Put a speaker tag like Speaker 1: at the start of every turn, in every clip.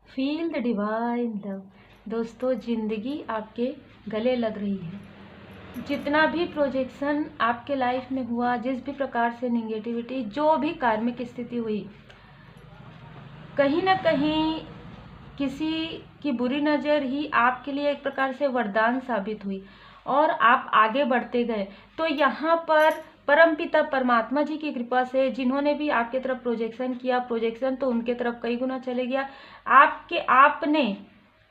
Speaker 1: Feel the divine love. दोस्तों, ज़िंदगी आपके गले लग रही है। जितना भी प्रोजेक्शन आपके लाइफ में हुआ, जिस भी प्रकार से निगेटिविटी, जो भी कार्मिक स्थिति हुई, कहीं ना कहीं किसी की बुरी नज़र ही आपके लिए एक प्रकार से वरदान साबित हुई और आप आगे बढ़ते गए। तो यहाँ पर परमपिता परमात्मा जी की कृपा से जिन्होंने भी आपके तरफ प्रोजेक्शन किया, प्रोजेक्शन तो उनके तरफ कई गुना चले गया।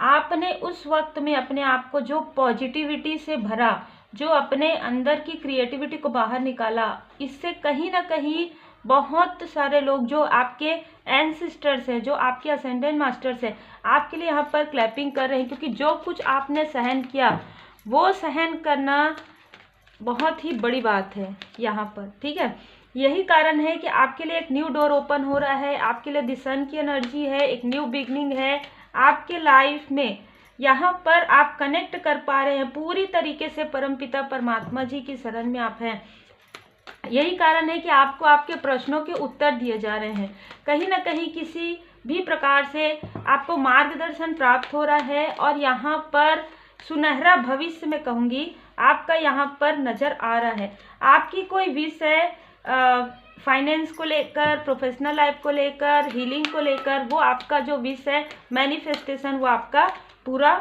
Speaker 1: आपने उस वक्त में अपने आप को जो पॉजिटिविटी से भरा, जो अपने अंदर की क्रिएटिविटी को बाहर निकाला, इससे कहीं ना कहीं बहुत सारे लोग जो आपके एंसेस्टर्स हैं, जो आपके असेंडेंट मास्टर्स हैं, आपके लिए यहाँ पर क्लैपिंग कर रहे हैं, क्योंकि जो कुछ आपने सहन किया वो सहन करना बहुत ही बड़ी बात है यहाँ पर। ठीक है, यही कारण है कि आपके लिए एक न्यू डोर ओपन हो रहा है, आपके लिए द सन की एनर्जी है, एक न्यू बिगनिंग है आपके लाइफ में। यहाँ पर आप कनेक्ट कर पा रहे हैं पूरी तरीके से परमपिता परमात्मा जी की शरण में आप हैं। यही कारण है कि आपको आपके प्रश्नों के उत्तर दिए जा रहे हैं। कहीं ना कहीं किसी भी प्रकार से आपको मार्गदर्शन प्राप्त हो रहा है और यहाँ पर सुनहरा भविष्य में कहूँगी आपका यहाँ पर नज़र आ रहा है। आपकी कोई विश है फाइनेंस को लेकर, प्रोफेशनल लाइफ को लेकर, हीलिंग को लेकर, वो आपका जो विश है, मैनिफेस्टेशन, वो आपका पूरा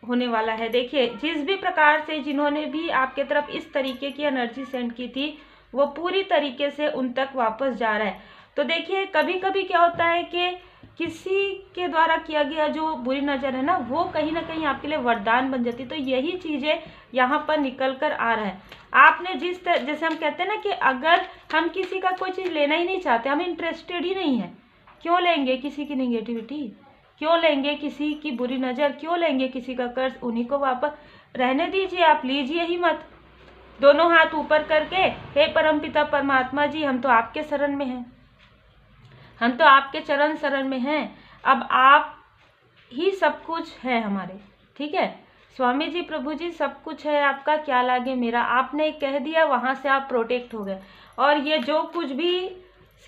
Speaker 1: होने वाला है। देखिए, जिस भी प्रकार से जिन्होंने भी आपके तरफ इस तरीके की एनर्जी सेंड की थी, वो पूरी तरीके से उन तक वापस जा रहा है। तो देखिए, कभी कभी क्या होता है कि किसी के द्वारा किया गया जो बुरी नज़र है ना, वो कहीं ना कहीं आपके लिए वरदान बन जाती। तो यही चीज़ें यहाँ पर निकल कर आ रहा है। आपने जैसे हम कहते हैं ना कि अगर हम किसी का कोई चीज़ लेना ही नहीं चाहते, हम इंटरेस्टेड ही नहीं है, क्यों लेंगे किसी की निगेटिविटी, क्यों लेंगे किसी की बुरी नज़र, क्यों लेंगे किसी का कर्ज, उन्हीं को वापस रहने दीजिए, आप लीजिए ही मत। दोनों हाथ ऊपर करके, हे परमपिता परमात्मा जी, हम तो आपके शरण में हैं, हम तो आपके चरण शरण में हैं, अब आप ही सब कुछ है हमारे। ठीक है, स्वामी जी, प्रभु जी, सब कुछ है आपका, क्या लागे मेरा। आपने कह दिया, वहाँ से आप प्रोटेक्ट हो गए। और ये जो कुछ भी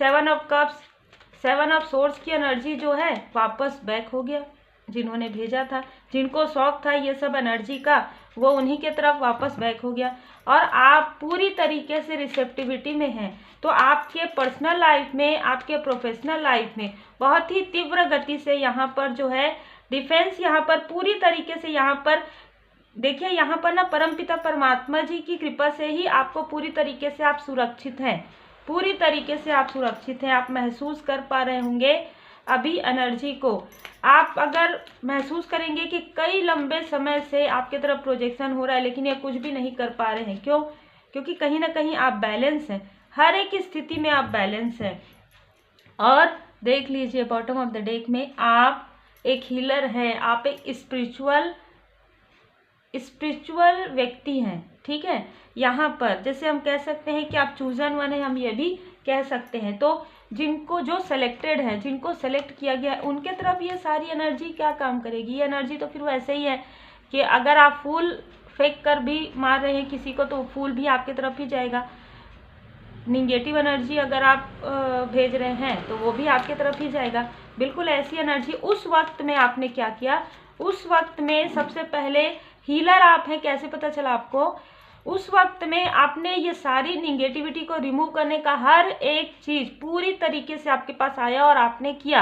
Speaker 1: 7 ऑफ कप्स, 7 ऑफ सोर्स की एनर्जी जो है, वापस बैक हो गया। जिन्होंने भेजा था, जिनको शौक था ये सब एनर्जी का, वो उन्हीं के तरफ वापस बैक हो गया। और आप पूरी तरीके से रिसेप्टिविटी में हैं। तो आपके पर्सनल लाइफ में, आपके प्रोफेशनल लाइफ में बहुत ही तीव्र गति से यहाँ पर जो है डिफेंस, यहाँ पर पूरी तरीके से, यहाँ पर देखिए, यहाँ पर ना परमपिता परमात्मा जी की कृपा से ही आपको पूरी तरीके से आप सुरक्षित हैं, पूरी तरीके से आप सुरक्षित हैं। आप महसूस कर पा रहे होंगे अभी एनर्जी को। आप अगर महसूस करेंगे कि कई लंबे समय से आपके तरफ प्रोजेक्शन हो रहा है, लेकिन ये कुछ भी नहीं कर पा रहे हैं। क्यों? क्योंकि कहीं ना कहीं आप बैलेंस हैं, हर एक स्थिति में आप बैलेंस हैं। और देख लीजिए, बॉटम ऑफ द डेक में आप एक हीलर हैं, आप एक स्पिरिचुअल व्यक्ति हैं। ठीक है, यहाँ पर जैसे हम कह सकते हैं कि आप चूजन वन है, हम ये भी कह सकते हैं। तो जिनको जो सेलेक्टेड है, जिनको सेलेक्ट किया गया है, उनके तरफ ये सारी एनर्जी क्या काम करेगी। ये एनर्जी तो फिर वैसे ही है कि अगर आप फूल फेंक कर भी मार रहे हैं किसी को, तो फूल भी आपकी तरफ ही जाएगा। निगेटिव एनर्जी अगर आप भेज रहे हैं तो वो भी आपके तरफ ही जाएगा। बिल्कुल ऐसी एनर्जी उस वक्त में आपने क्या किया, उस वक्त में सबसे पहले हीलर आप हैं। कैसे पता चला आपको? उस वक्त में आपने ये सारी निगेटिविटी को रिमूव करने का हर एक चीज़ पूरी तरीके से आपके पास आया और आपने किया।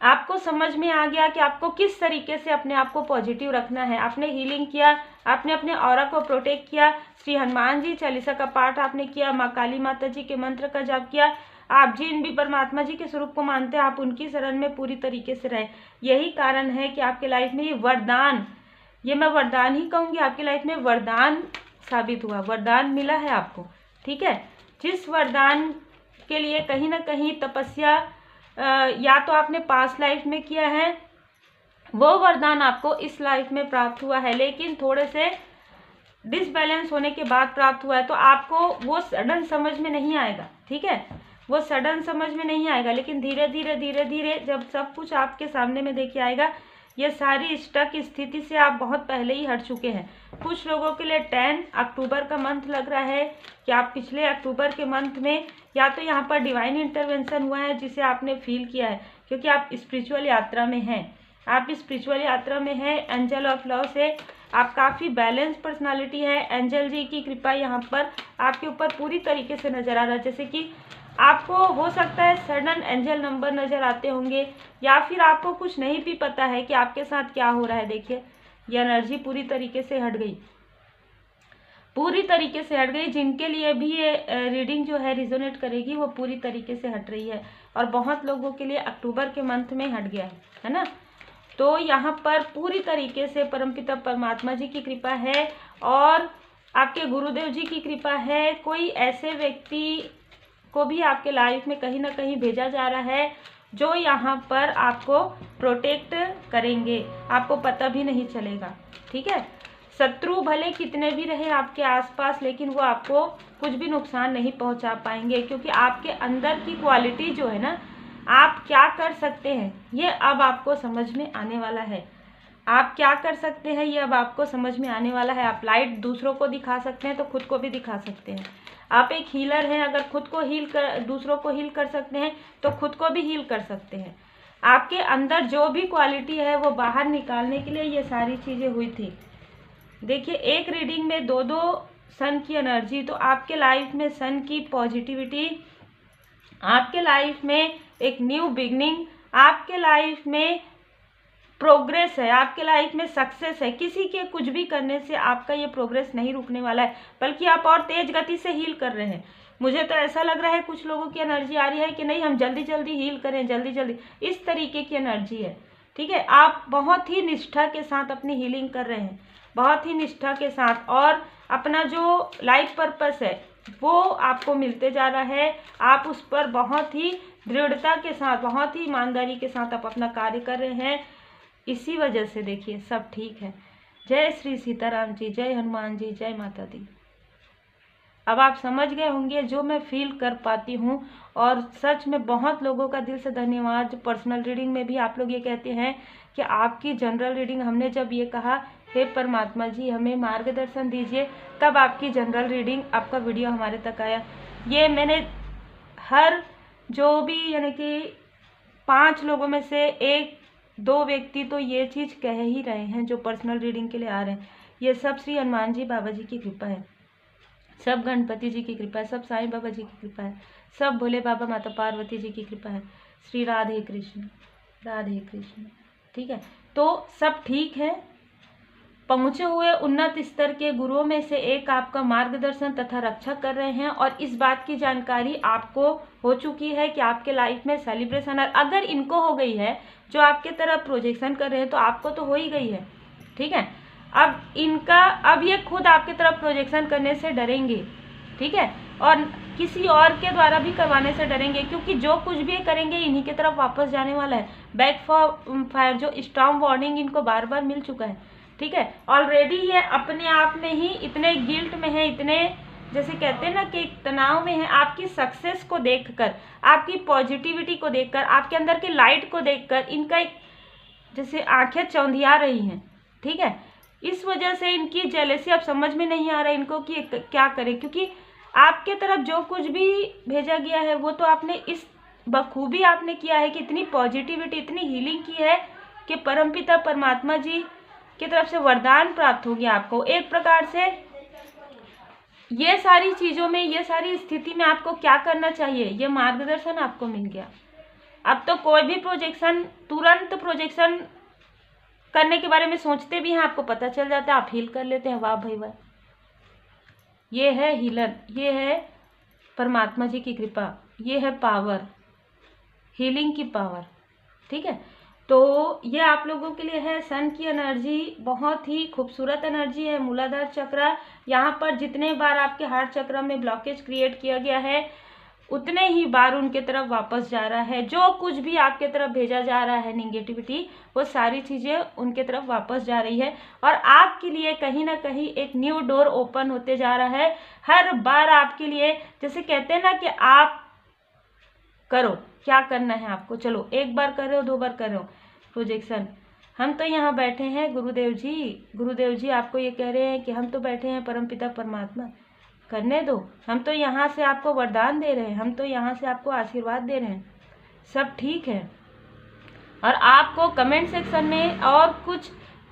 Speaker 1: आपको समझ में आ गया कि आपको किस तरीके से अपने आप को पॉजिटिव रखना है। आपने हीलिंग किया, आपने अपने ऑरा को प्रोटेक्ट किया, श्री हनुमान जी चालीसा का पाठ आपने किया, माँ काली माता जी के मंत्र का जाप किया। आप जिन भी परमात्मा जी के स्वरूप को मानते हैं, आप उनकी शरण में पूरी तरीके से रहे। यही कारण है कि आपके लाइफ में ये वरदान, ये मैं वरदान ही कहूँगी, आपकी लाइफ में वरदान साबित हुआ, वरदान मिला है आपको। ठीक है, जिस वरदान के लिए कहीं ना कहीं तपस्या या तो आपने पास्ट लाइफ में किया है, वो वरदान आपको इस लाइफ में प्राप्त हुआ है, लेकिन थोड़े से डिसबैलेंस होने के बाद प्राप्त हुआ है। तो आपको वो सडन समझ में नहीं आएगा। ठीक है, वो सडन समझ में नहीं आएगा, लेकिन धीरे धीरे धीरे धीरे जब सब कुछ आपके सामने में देखिए आएगा, ये सारी स्टक स्थिति से आप बहुत पहले ही हट चुके हैं। कुछ लोगों के लिए 10 अक्टूबर का मंथ लग रहा है कि आप पिछले अक्टूबर के मंथ में या तो यहाँ पर डिवाइन इंटरवेंशन हुआ है जिसे आपने फील किया है, क्योंकि आप स्पिरिचुअल यात्रा में हैं। आप स्पिरिचुअल यात्रा में हैं। एंजल ऑफ लव से आप काफ़ी बैलेंस पर्सनालिटी है। एंजल जी की कृपा यहाँ पर आपके ऊपर पूरी तरीके से नज़र आ रहा है। जैसे कि आपको हो सकता है सडन एंजल नंबर नज़र आते होंगे, या फिर आपको कुछ नहीं भी पता है कि आपके साथ क्या हो रहा है। देखिए ये एनर्जी पूरी तरीके से हट गई, पूरी तरीके से हट गई। जिनके लिए भी ये रीडिंग जो है रिजोनेट करेगी वो पूरी तरीके से हट रही है, और बहुत लोगों के लिए अक्टूबर के मंथ में हट गया है ना। तो यहाँ पर पूरी तरीके से परमपिता परमात्मा जी की कृपा है और आपके गुरुदेव जी की कृपा है। कोई ऐसे व्यक्ति को भी आपके लाइफ में कहीं ना कहीं भेजा जा रहा है जो यहाँ पर आपको प्रोटेक्ट करेंगे, आपको पता भी नहीं चलेगा। ठीक है, शत्रु भले कितने भी रहे आपके आसपास, लेकिन वो आपको कुछ भी नुकसान नहीं पहुंचा पाएंगे, क्योंकि आपके अंदर की क्वालिटी जो है ना, आप क्या कर सकते हैं ये अब आपको समझ में आने वाला है। आप क्या कर सकते हैं ये अब आपको समझ में आने वाला है। आप लाइट दूसरों को दिखा सकते हैं तो खुद को भी दिखा सकते हैं। आप एक हीलर हैं, अगर खुद को हील कर दूसरों को हील कर सकते हैं तो खुद को भी हील कर सकते हैं। आपके अंदर जो भी क्वालिटी है वो बाहर निकालने के लिए ये सारी चीज़ें हुई थी। देखिए एक रीडिंग में दो दो सन की एनर्जी, तो आपके लाइफ में सन की पॉजिटिविटी, आपके लाइफ में एक न्यू बिगनिंग, आपके लाइफ में प्रोग्रेस है, आपके लाइफ में सक्सेस है। किसी के कुछ भी करने से आपका ये प्रोग्रेस नहीं रुकने वाला है, बल्कि आप और तेज गति से हील कर रहे हैं। मुझे तो ऐसा लग रहा है कुछ लोगों की एनर्जी आ रही है कि नहीं हम जल्दी जल्दी हील करें, जल्दी जल्दी, इस तरीके की एनर्जी है। ठीक है, आप बहुत ही निष्ठा के साथ अपनी हीलिंग कर रहे हैं, बहुत ही निष्ठा के साथ, और अपना जो लाइफ पर्पस है वो आपको मिलते जा रहा है। आप उस पर बहुत ही दृढ़ता के साथ, बहुत ही ईमानदारी के साथ आप अपना कार्य कर रहे हैं। इसी वजह से देखिए सब ठीक है। जय श्री सीताराम जी, जय हनुमान जी, जय माता दी। अब आप समझ गए होंगे जो मैं फील कर पाती हूँ, और सच में बहुत लोगों का दिल से धन्यवाद। पर्सनल रीडिंग में भी आप लोग ये कहते हैं कि आपकी जनरल रीडिंग, हमने जब ये कहा हे परमात्मा जी हमें मार्गदर्शन दीजिए, तब आपकी जनरल रीडिंग, आपका वीडियो हमारे तक आया। ये मैंने हर जो भी यानी कि 5 लोगों में से 1-2 व्यक्ति तो ये चीज़ कह ही रहे हैं जो पर्सनल रीडिंग के लिए आ रहे हैं। ये सब श्री हनुमान जी बाबा जी की कृपा है, सब गणपति जी की कृपा है, सब साईं बाबा जी की कृपा है, सब भोले बाबा माता पार्वती जी की कृपा है। श्री राधे कृष्ण, राधे कृष्ण। ठीक है, तो सब ठीक है। पहुँचे हुए उन्नत स्तर के गुरुओं में से एक आपका मार्गदर्शन तथा रक्षा कर रहे हैं, और इस बात की जानकारी आपको हो चुकी है कि आपके लाइफ में सेलिब्रेशन, अगर इनको हो गई है जो आपके तरफ प्रोजेक्शन कर रहे हैं तो आपको तो हो ही गई है। ठीक है, अब इनका, अब ये खुद आपके तरफ प्रोजेक्शन करने से डरेंगे। ठीक है, और किसी और के द्वारा भी करवाने से डरेंगे, क्योंकि जो कुछ भी करेंगे इन्हीं की तरफ वापस जाने वाला है। बैक फॉर फायर जो स्ट्रॉन्ग वार्निंग इनको बार बार मिल चुका है। ठीक है, ऑलरेडी ये अपने आप में ही इतने गिल्ट में है, इतने जैसे कहते हैं ना कि तनाव में है। आपकी सक्सेस को देखकर, आपकी पॉजिटिविटी को देखकर, आपके अंदर की लाइट को देखकर इनका एक जैसे आंखें चौंधिया रही हैं। ठीक है, इस वजह से इनकी जेलसी अब समझ में नहीं आ रहा इनको कि क्या करें, क्योंकि आपके तरफ जो कुछ भी भेजा गया है वो तो आपने इस बखूबी आपने किया है कि इतनी पॉजिटिविटी, इतनी हीलिंग की है कि परमपिता परमात्मा जी की तरफ से वरदान प्राप्त हो गया आपको। एक प्रकार से ये सारी चीज़ों में, ये सारी स्थिति में आपको क्या करना चाहिए, ये मार्गदर्शन आपको मिल गया। अब तो कोई भी प्रोजेक्शन, तुरंत प्रोजेक्शन करने के बारे में सोचते भी हैं, आपको पता चल जाता है, आप हील कर लेते हैं। वाह भाई वाह, ये है हीलर, ये है परमात्मा जी की कृपा, ये है पावर, हीलिंग की पावर। ठीक है, तो ये आप लोगों के लिए है सन की एनर्जी, बहुत ही खूबसूरत एनर्जी है। मूलाधार चक्र, यहाँ पर जितने बार आपके हार्ट चक्र में ब्लॉकेज क्रिएट किया गया है उतने ही बार उनके तरफ वापस जा रहा है। जो कुछ भी आपके तरफ भेजा जा रहा है निगेटिविटी, वो सारी चीज़ें उनके तरफ वापस जा रही है, और आपके लिए कहीं ना कहीं एक न्यू डोर ओपन होते जा रहा है। हर बार आपके लिए, जैसे कहते हैं ना कि आप करो, क्या करना है आपको, चलो 1 बार कर रहे हो, 2 बार कर रहे हो प्रोजेक्शन, हम तो यहाँ बैठे हैं गुरुदेव जी आपको ये कह रहे हैं कि हम तो बैठे हैं परमपिता परमात्मा, करने दो, हम तो यहाँ से आपको वरदान दे रहे हैं, हम तो यहाँ से आपको आशीर्वाद दे रहे हैं, सब ठीक है। और आपको कमेंट सेक्शन में और कुछ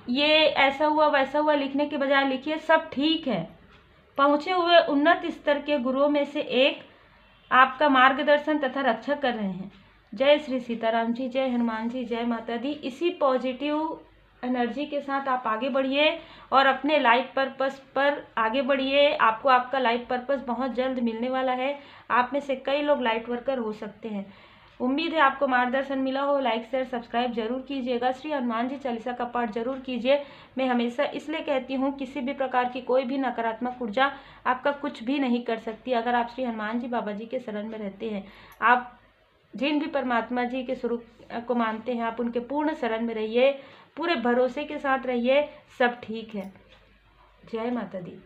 Speaker 1: ये ऐसा हुआ वैसा हुआ लिखने के बजाय लिखिए सब ठीक है। पहुँचे हुए उन्नत स्तर के गुरुओं में से एक आपका मार्गदर्शन तथा रक्षा कर रहे हैं। जय श्री सीताराम जी, जय हनुमान जी, जय माता दी। इसी पॉजिटिव एनर्जी के साथ आप आगे बढ़िए और अपने लाइफ पर्पस पर आगे बढ़िए। आपको आपका लाइफ पर्पस बहुत जल्द मिलने वाला है। आप में से कई लोग लाइट वर्कर हो सकते हैं। उम्मीद है आपको मार्गदर्शन मिला हो। लाइक शेयर सब्सक्राइब जरूर कीजिएगा। श्री हनुमान जी चालीसा का पाठ जरूर कीजिए। मैं हमेशा इसलिए कहती हूँ किसी भी प्रकार की कोई भी नकारात्मक ऊर्जा आपका कुछ भी नहीं कर सकती अगर आप श्री हनुमान जी बाबा जी के शरण में रहते हैं। आप जिन भी परमात्मा जी के स्वरूप को मानते हैं आप उनके पूर्ण शरण में रहिए, पूरे भरोसे के साथ रहिए, सब ठीक है। जय माता दी।